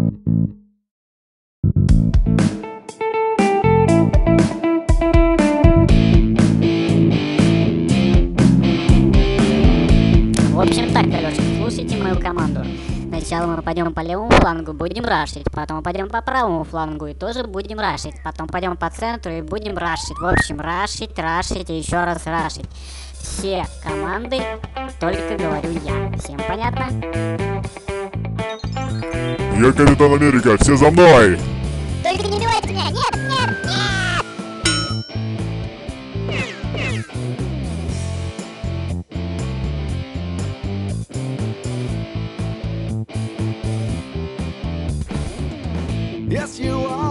В общем так, колёшки, слушайте мою команду. Сначала мы пойдем по левому флангу, будем рашить, потом пойдем по правому флангу и тоже будем рашить, потом пойдем по центру и будем рашить. В общем, рашить и еще раз рашить. Все команды, только говорю я. Всем понятно? Я Капитан Америка, все за мной! Только не убивайте меня! Нет, нет, нет! Yes, you are.